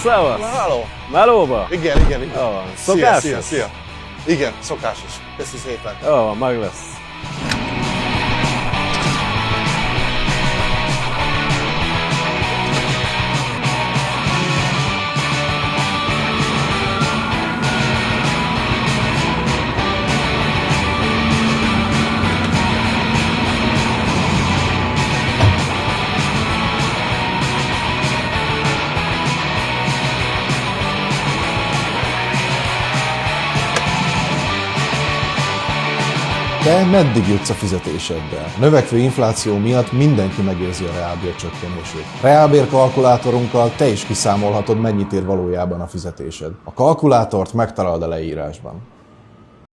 szevasz! Halló! Melóba? Igen. Jó van. Szokásos? Szia. Igen, szokásos. Köszi szépen. Jó van, meg lesz. Te meddig jutsz a fizetéseddel? A növekvő infláció miatt mindenki megérzi a reálbér csökkenését. Reálbér kalkulátorunkkal te is kiszámolhatod, mennyit ér valójában a fizetésed. A kalkulátort megtalálod a leírásban.